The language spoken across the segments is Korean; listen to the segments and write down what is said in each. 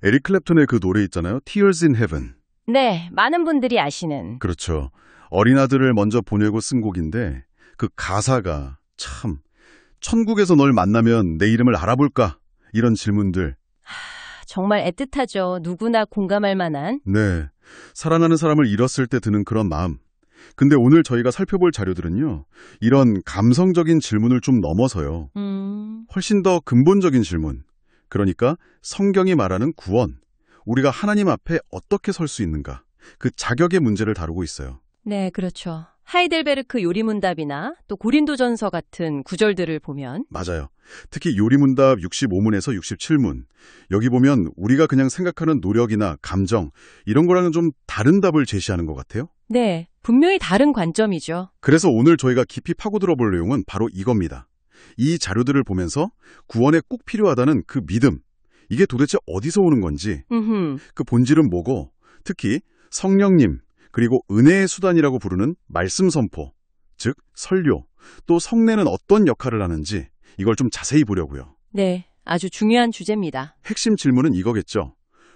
에릭 클랩톤의 그 노래 있잖아요. Tears in Heaven. 네, 많은 분들이 아시는. 그렇죠. 어린 아들을 먼저 보내고 쓴 곡인데 그 가사가 참 천국에서 널 만나면 내 이름을 알아볼까? 이런 질문들. 정말 애틋하죠. 누구나 공감할 만한. 네, 사랑하는 사람을 잃었을 때 드는 그런 마음. 근데 오늘 저희가 살펴볼 자료들은요. 이런 감성적인 질문을 좀 넘어서요. 훨씬 더 근본적인 질문. 그러니까 성경이 말하는 구원. 우리가 하나님 앞에 어떻게 설 수 있는가. 그 자격의 문제를 다루고 있어요. 네, 그렇죠. 하이델베르크 요리문답이나 또 고린도전서 같은 구절들을 보면 맞아요. 특히 요리문답 65문에서 67문. 여기 보면 우리가 그냥 생각하는 노력이나 감정 이런 거랑은 좀 다른 답을 제시하는 것 같아요. 네, 분명히 다른 관점이죠. 그래서 오늘 저희가 깊이 파고들어 볼 내용은 바로 이겁니다. 이 자료들을 보면서 구원에 꼭 필요하다는 그 믿음. 이게 도대체 어디서 오는 건지, 그 본질은 뭐고, 특히 성령님, 그리고 은혜의 수단이라고 부르는 말씀 선포, 즉 설교, 또 성례는 어떤 역할을 하는지 이걸 좀 자세히 보려고요. 네, 아주 중요한 주제입니다. 핵심 질문은 이거겠죠.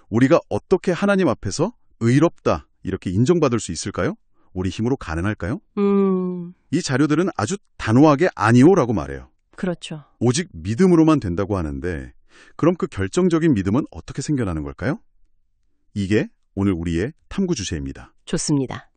우리가 어떻게 하나님 앞에서 의롭다 이렇게 인정받을 수 있을까요? 우리 힘으로 가능할까요? 이 자료들은 아주 단호하게 아니오라고 말해요. 그렇죠. 오직 믿음으로만 된다고 하는데 그럼 그 결정적인 믿음은 어떻게 생겨나는 걸까요? 이게 오늘 우리의 탐구 주제입니다. 좋습니다.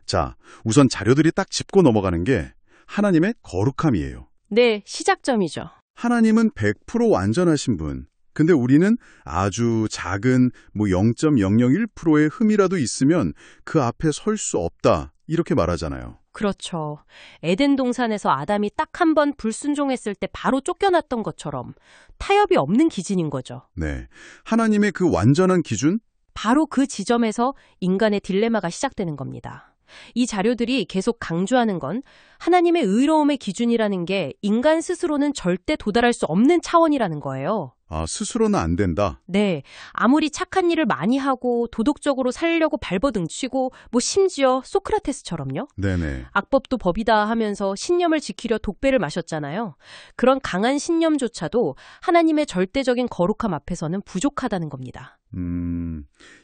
자, 우선 자료들이 딱 짚고 넘어가는 게 하나님의 거룩함이에요. 네, 시작점이죠. 하나님은 100% 완전하신 분. 근데 우리는 아주 작은 0.001%의 흠이라도 있으면 그 앞에 설 수 없다. 이렇게 말하잖아요. 그렇죠. 에덴 동산에서 아담이 딱 한 번 불순종했을 때 바로 쫓겨났던 것처럼 타협이 없는 기준인 거죠. 네, 하나님의 그 완전한 기준? 바로 그 지점에서 인간의 딜레마가 시작되는 겁니다. 이 자료들이 계속 강조하는 건 하나님의 의로움의 기준이라는 게 인간 스스로는 절대 도달할 수 없는 차원이라는 거예요. 아, 스스로는 안 된다? 네. 아무리 착한 일을 많이 하고 도덕적으로 살려고 발버둥치고 심지어 소크라테스처럼요. 네네. 악법도 법이다 하면서 신념을 지키려 독배를 마셨잖아요. 그런 강한 신념조차도 하나님의 절대적인 거룩함 앞에서는 부족하다는 겁니다.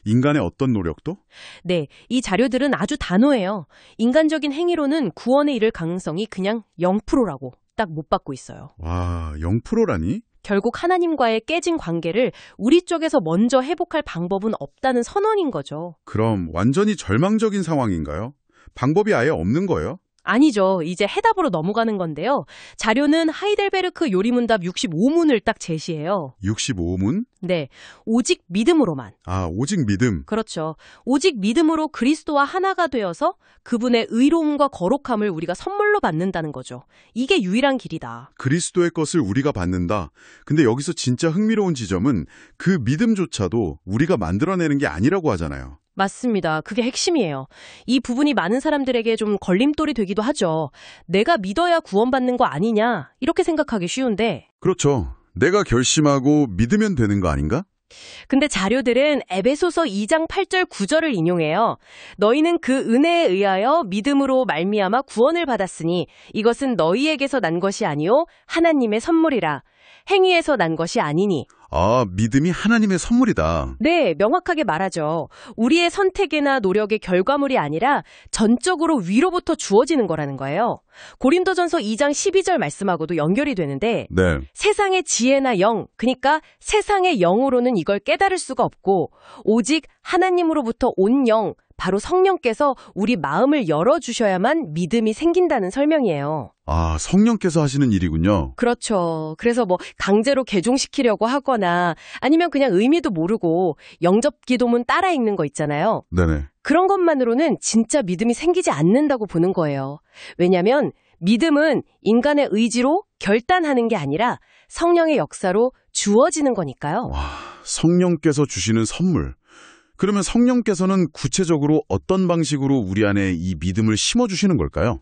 인간의 어떤 노력도? 네, 이 자료들은 아주 단호해요. 인간적인 행위로는 구원에 이를 가능성이 그냥 0%라고 딱 못 받고 있어요. 와, 0%라니? 결국 하나님과의 깨진 관계를 우리 쪽에서 먼저 회복할 방법은 없다는 선언인 거죠. 그럼 완전히 절망적인 상황인가요? 방법이 아예 없는 거예요? 아니죠. 이제 해답으로 넘어가는 건데요. 자료는 하이델베르크 요리문답 65문을 딱 제시해요. 65문? 네. 오직 믿음으로만. 아, 오직 믿음. 그렇죠. 오직 믿음으로 그리스도와 하나가 되어서 그분의 의로움과 거룩함을 우리가 선물로 받는다는 거죠. 이게 유일한 길이다. 그리스도의 것을 우리가 받는다. 근데 여기서 진짜 흥미로운 지점은 그 믿음조차도 우리가 만들어내는 게 아니라고 하잖아요. 맞습니다. 그게 핵심이에요. 이 부분이 많은 사람들에게 좀 걸림돌이 되기도 하죠. 내가 믿어야 구원받는 거 아니냐 이렇게 생각하기 쉬운데 그렇죠. 내가 결심하고 믿으면 되는 거 아닌가? 근데 자료들은 에베소서 2장 8절 9절을 인용해요. 너희는 그 은혜에 의하여 믿음으로 말미암아 구원을 받았으니 이것은 너희에게서 난 것이 아니요 하나님의 선물이라. 행위에서 난 것이 아니니. 아, 믿음이 하나님의 선물이다. 네, 명확하게 말하죠. 우리의 선택이나 노력의 결과물이 아니라 전적으로 위로부터 주어지는 거라는 거예요. 고린도전서 2장 12절 말씀하고도 연결이 되는데 네. 세상의 지혜나 영, 그러니까 세상의 영으로는 이걸 깨달을 수가 없고 오직 하나님으로부터 온 영, 바로 성령께서 우리 마음을 열어주셔야만 믿음이 생긴다는 설명이에요. 아, 성령께서 하시는 일이군요. 그렇죠. 그래서 강제로 개종시키려고 하거나 아니면 그냥 의미도 모르고 영접 기도문 따라 읽는 거 있잖아요. 네네. 그런 것만으로는 진짜 믿음이 생기지 않는다고 보는 거예요. 왜냐하면 믿음은 인간의 의지로 결단하는 게 아니라 성령의 역사로 주어지는 거니까요. 와, 성령께서 주시는 선물. 그러면 성령께서는 구체적으로 어떤 방식으로 우리 안에 이 믿음을 심어주시는 걸까요?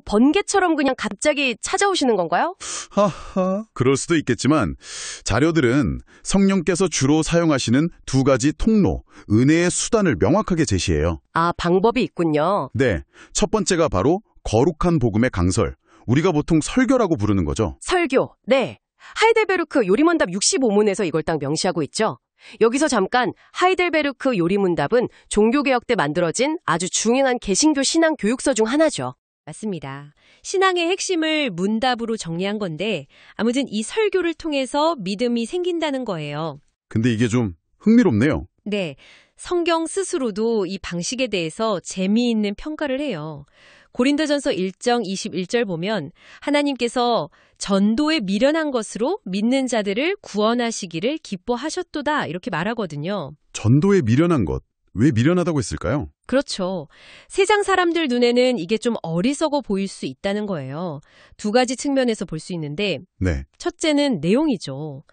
번개처럼 그냥 갑자기 찾아오시는 건가요? 하하. 그럴 수도 있겠지만 자료들은 성령께서 주로 사용하시는 두 가지 통로, 은혜의 수단을 명확하게 제시해요. 아, 방법이 있군요. 네. 첫 번째가 바로 거룩한 복음의 강설. 우리가 보통 설교라고 부르는 거죠. 설교, 네. 하이델베르크 요리문답 65문에서 이걸 딱 명시하고 있죠. 여기서 잠깐 하이델베르크 요리문답은 종교개혁 때 만들어진 아주 중요한 개신교 신앙 교육서 중 하나죠. 맞습니다. 신앙의 핵심을 문답으로 정리한 건데 아무튼 이 설교를 통해서 믿음이 생긴다는 거예요. 근데 이게 좀 흥미롭네요. 네, 성경 스스로도 이 방식에 대해서 재미있는 평가를 해요. 고린도전서 1장 21절 보면 하나님께서 전도에 미련한 것으로 믿는 자들을 구원하시기를 기뻐하셨도다 이렇게 말하거든요. 전도에 미련한 것. 왜 미련하다고 했을까요? 그렇죠. 세상 사람들 눈에는 이게 좀 어리석어 보일 수 있다는 거예요. 두 가지 측면에서 볼 수 있는데 네. 첫째는 내용이죠.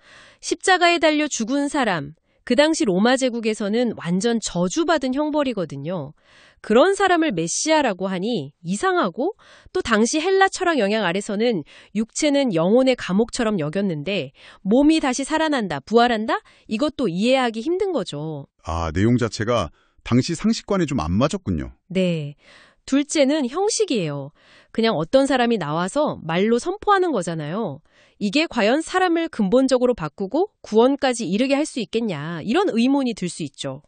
십자가에 달려 죽은 사람, 그 당시 로마 제국에서는 완전 저주받은 형벌이거든요. 그런 사람을 메시아라고 하니 이상하고 또 당시 헬라 철학 영향 아래서는 육체는 영혼의 감옥처럼 여겼는데 몸이 다시 살아난다, 부활한다? 이것도 이해하기 힘든 거죠. 아, 내용 자체가 당시 상식관에 좀 안 맞았군요. 네. 둘째는 형식이에요. 그냥 어떤 사람이 나와서 말로 선포하는 거잖아요. 이게 과연 사람을 근본적으로 바꾸고 구원까지 이르게 할 수 있겠냐, 이런 의문이 들 수 있죠.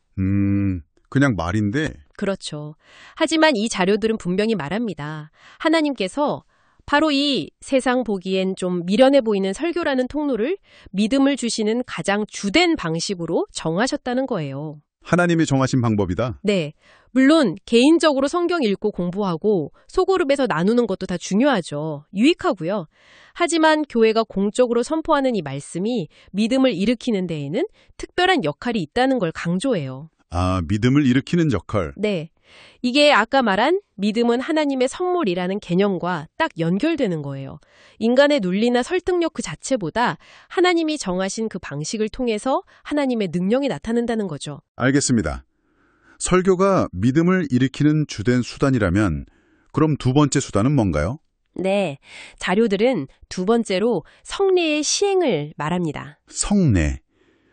그냥 말인데. 그렇죠. 하지만 이 자료들은 분명히 말합니다. 하나님께서 바로 이 세상 보기엔 좀 미련해 보이는 설교라는 통로를 믿음을 주시는 가장 주된 방식으로 정하셨다는 거예요. 하나님이 정하신 방법이다? 네. 물론 개인적으로 성경 읽고 공부하고 소그룹에서 나누는 것도 다 중요하죠. 유익하고요. 하지만 교회가 공적으로 선포하는 이 말씀이 믿음을 일으키는 데에는 특별한 역할이 있다는 걸 강조해요. 아, 믿음을 일으키는 역할. 네. 이게 아까 말한 믿음은 하나님의 선물이라는 개념과 딱 연결되는 거예요. 인간의 논리나 설득력 그 자체보다 하나님이 정하신 그 방식을 통해서 하나님의 능력이 나타난다는 거죠. 알겠습니다. 설교가 믿음을 일으키는 주된 수단이라면 그럼 두 번째 수단은 뭔가요? 네. 자료들은 두 번째로 성례의 시행을 말합니다. 성례,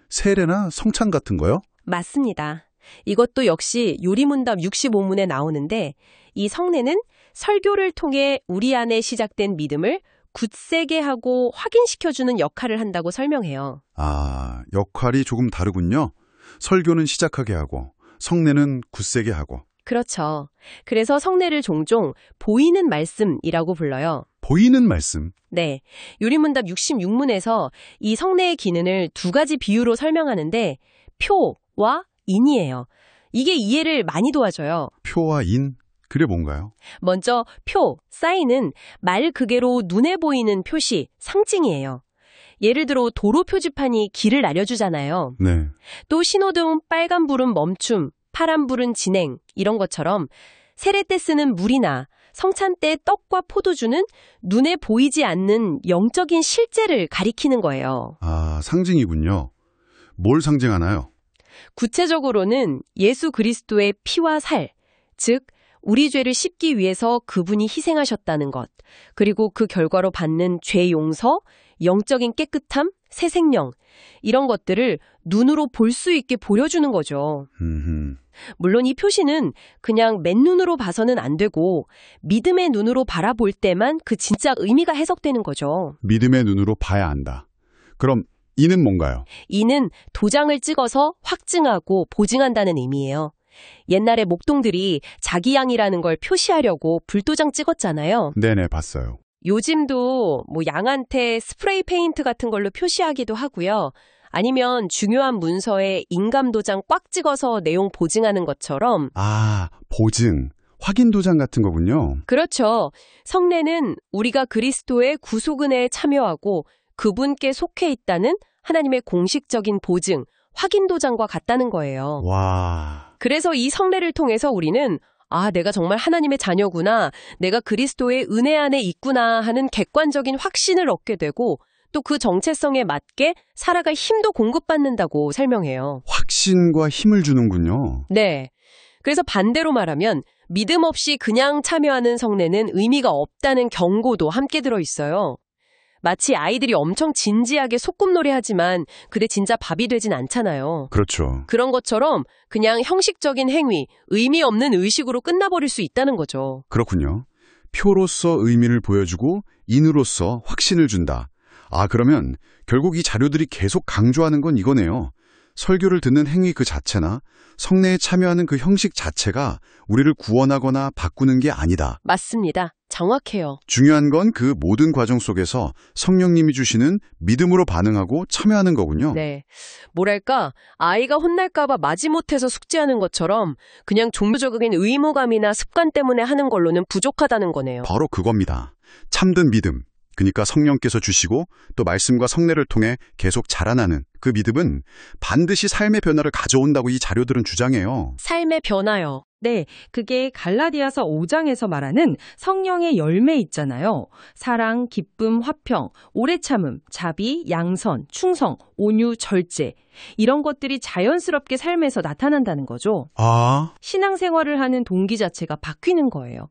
세례나 성찬 같은 거요? 맞습니다. 이것도 역시 요리문답 65문에 나오는데 이 성례는 설교를 통해 우리 안에 시작된 믿음을 굳세게 하고 확인시켜주는 역할을 한다고 설명해요. 아, 역할이 조금 다르군요. 설교는 시작하게 하고 성례는 굳세게 하고. 그렇죠. 그래서 성례를 종종 보이는 말씀이라고 불러요. 보이는 말씀? 네. 요리문답 66문에서 이 성례의 기능을 두 가지 비유로 설명하는데 표와 인이에요. 이게 이해를 많이 도와줘요. 표와 인? 그게 뭔가요? 먼저 표, 사인은 말 그대로 눈에 보이는 표시, 상징이에요. 예를 들어 도로 표지판이 길을 알려주잖아요. 네. 또 신호등 빨간불은 멈춤, 파란불은 진행, 이런 것처럼 세례 때 쓰는 물이나 성찬 때 떡과 포도주는 눈에 보이지 않는 영적인 실제를 가리키는 거예요. 아, 상징이군요. 뭘 상징하나요? 구체적으로는 예수 그리스도의 피와 살, 즉 우리 죄를 씻기 위해서 그분이 희생하셨다는 것, 그리고 그 결과로 받는 죄 용서, 영적인 깨끗함, 새 생명, 이런 것들을 눈으로 볼 수 있게 보여주는 거죠. 물론 이 표시는 그냥 맨눈으로 봐서는 안 되고 믿음의 눈으로 바라볼 때만 그 진짜 의미가 해석되는 거죠. 믿음의 눈으로 봐야 한다. 그럼 이는 뭔가요? 이는 도장을 찍어서 확증하고 보증한다는 의미예요. 옛날에 목동들이 자기 양이라는 걸 표시하려고 불도장 찍었잖아요. 네네, 봤어요. 요즘도 양한테 스프레이 페인트 같은 걸로 표시하기도 하고요. 아니면 중요한 문서에 인감 도장 꽉 찍어서 내용 보증하는 것처럼. 아, 보증, 확인 도장 같은 거군요. 그렇죠. 성례는 우리가 그리스도의 구속 은혜에 참여하고 그분께 속해 있다는 하나님의 공식적인 보증, 확인 도장과 같다는 거예요. 와. 그래서 이 성례를 통해서 우리는 내가 정말 하나님의 자녀구나, 내가 그리스도의 은혜 안에 있구나 하는 객관적인 확신을 얻게 되고 또 그 정체성에 맞게 살아갈 힘도 공급받는다고 설명해요. 확신과 힘을 주는군요. 네. 그래서 반대로 말하면 믿음 없이 그냥 참여하는 성례는 의미가 없다는 경고도 함께 들어있어요. 마치 아이들이 엄청 진지하게 소꿉놀이하지만 그게 진짜 밥이 되진 않잖아요. 그렇죠. 그런 것처럼 그냥 형식적인 행위, 의미 없는 의식으로 끝나버릴 수 있다는 거죠. 그렇군요. 표로서 의미를 보여주고 인으로서 확신을 준다. 그러면 결국 이 자료들이 계속 강조하는 건 이거네요. 설교를 듣는 행위 그 자체나 성례에 참여하는 그 형식 자체가 우리를 구원하거나 바꾸는 게 아니다. 맞습니다. 정확해요. 중요한 건 그 모든 과정 속에서 성령님이 주시는 믿음으로 반응하고 참여하는 거군요. 네. 뭐랄까, 아이가 혼날까봐 마지못해서 숙제하는 것처럼 그냥 종교적인 의무감이나 습관 때문에 하는 걸로는 부족하다는 거네요. 바로 그겁니다. 참된 믿음. 그러니까 성령께서 주시고 또 말씀과 성례를 통해 계속 자라나는 그 믿음은 반드시 삶의 변화를 가져온다고 이 자료들은 주장해요. 삶의 변화요. 네, 그게 갈라디아서 5장에서 말하는 성령의 열매 있잖아요. 사랑, 기쁨, 화평, 오래 참음, 자비, 양선, 충성, 온유, 절제. 이런 것들이 자연스럽게 삶에서 나타난다는 거죠. 신앙생활을 하는 동기 자체가 바뀌는 거예요.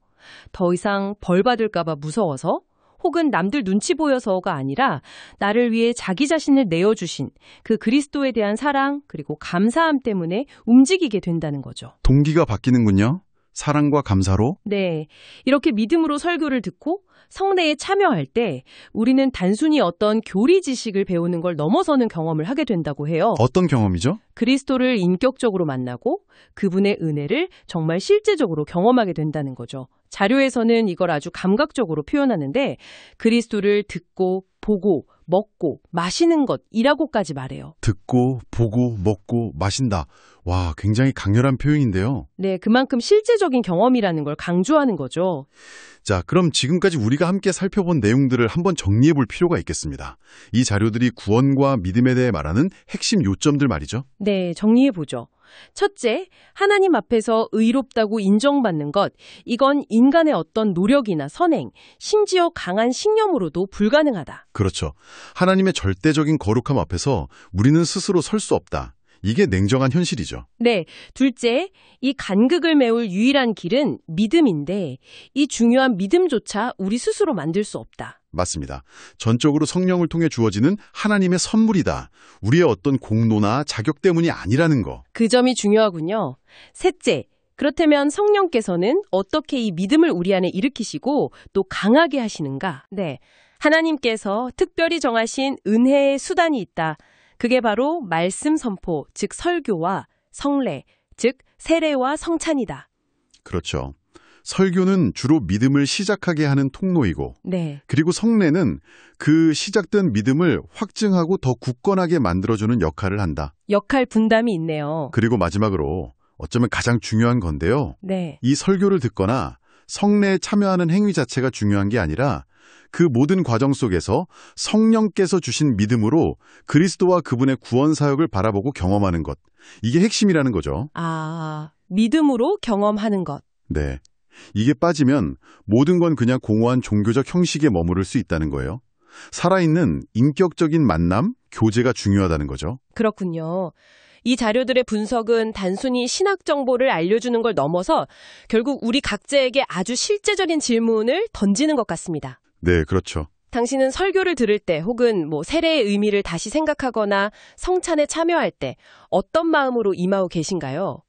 더 이상 벌 받을까 봐 무서워서 혹은 남들 눈치 보여서가 아니라 나를 위해 자기 자신을 내어주신 그 그리스도에 대한 사랑 그리고 감사함 때문에 움직이게 된다는 거죠. 동기가 바뀌는군요. 사랑과 감사로? 네. 이렇게 믿음으로 설교를 듣고 성례에 참여할 때 우리는 단순히 어떤 교리 지식을 배우는 걸 넘어서는 경험을 하게 된다고 해요. 어떤 경험이죠? 그리스도를 인격적으로 만나고 그분의 은혜를 정말 실제적으로 경험하게 된다는 거죠. 자료에서는 이걸 아주 감각적으로 표현하는데 그리스도를 듣고 보고 먹고 마시는 것이라고까지 말해요. 듣고 보고 먹고 마신다. 와, 굉장히 강렬한 표현인데요. 네, 그만큼 실제적인 경험이라는 걸 강조하는 거죠. 자, 그럼 지금까지 우리가 함께 살펴본 내용들을 한번 정리해 볼 필요가 있겠습니다. 이 자료들이 구원과 믿음에 대해 말하는 핵심 요점들 말이죠. 네, 정리해보죠. 첫째, 하나님 앞에서 의롭다고 인정받는 것. 이건 인간의 어떤 노력이나 선행, 심지어 강한 신념으로도 불가능하다. 그렇죠. 하나님의 절대적인 거룩함 앞에서 우리는 스스로 설 수 없다. 이게 냉정한 현실이죠. 네, 둘째, 이 간극을 메울 유일한 길은 믿음인데 이 중요한 믿음조차 우리 스스로 만들 수 없다. 맞습니다. 전적으로 성령을 통해 주어지는 하나님의 선물이다. 우리의 어떤 공로나 자격 때문이 아니라는 거. 그 점이 중요하군요. 셋째, 그렇다면 성령께서는 어떻게 이 믿음을 우리 안에 일으키시고 또 강하게 하시는가? 네, 하나님께서 특별히 정하신 은혜의 수단이 있다. 그게 바로 말씀 선포, 즉 설교와 성례, 즉 세례와 성찬이다. 그렇죠. 설교는 주로 믿음을 시작하게 하는 통로이고 네. 그리고 성례는 그 시작된 믿음을 확증하고 더 굳건하게 만들어주는 역할을 한다. 역할 분담이 있네요. 그리고 마지막으로 어쩌면 가장 중요한 건데요. 네. 이 설교를 듣거나 성례에 참여하는 행위 자체가 중요한 게 아니라 그 모든 과정 속에서 성령께서 주신 믿음으로 그리스도와 그분의 구원 사역을 바라보고 경험하는 것. 이게 핵심이라는 거죠. 믿음으로 경험하는 것. 네. 이게 빠지면 모든 건 그냥 공허한 종교적 형식에 머무를 수 있다는 거예요. 살아있는 인격적인 만남, 교제가 중요하다는 거죠. 그렇군요. 이 자료들의 분석은 단순히 신학 정보를 알려주는 걸 넘어서 결국 우리 각자에게 아주 실제적인 질문을 던지는 것 같습니다. 네, 그렇죠. 당신은 설교를 들을 때 혹은 세례의 의미를 다시 생각하거나 성찬에 참여할 때 어떤 마음으로 임하고 계신가요?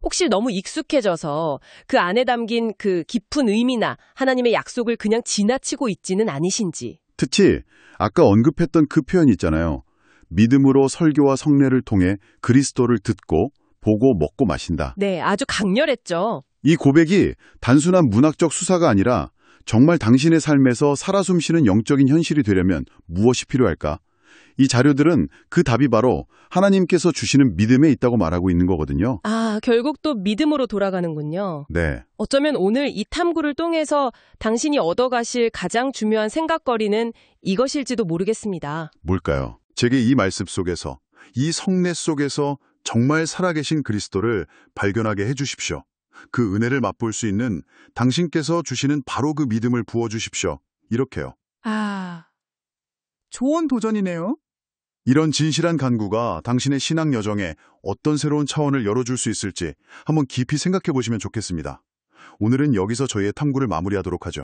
혹시 너무 익숙해져서 그 안에 담긴 그 깊은 의미나 하나님의 약속을 그냥 지나치고 있지는 않으신지. 특히 아까 언급했던 그 표현 있잖아요. 믿음으로 설교와 성례를 통해 그리스도를 듣고 보고 먹고 마신다. 네, 아주 강렬했죠. 이 고백이 단순한 문학적 수사가 아니라 정말 당신의 삶에서 살아 숨쉬는 영적인 현실이 되려면 무엇이 필요할까? 이 자료들은 그 답이 바로 하나님께서 주시는 믿음에 있다고 말하고 있는 거거든요. 결국 또 믿음으로 돌아가는군요. 네. 어쩌면 오늘 이 탐구를 통해서 당신이 얻어가실 가장 중요한 생각거리는 이것일지도 모르겠습니다. 뭘까요? 제게 이 말씀 속에서, 이 성례 속에서 정말 살아계신 그리스도를 발견하게 해주십시오. 그 은혜를 맛볼 수 있는 당신께서 주시는 바로 그 믿음을 부어주십시오. 이렇게요. 좋은 도전이네요. 이런 진실한 간구가 당신의 신앙 여정에 어떤 새로운 차원을 열어줄 수 있을지 한번 깊이 생각해 보시면 좋겠습니다. 오늘은 여기서 저희의 탐구를 마무리하도록 하죠.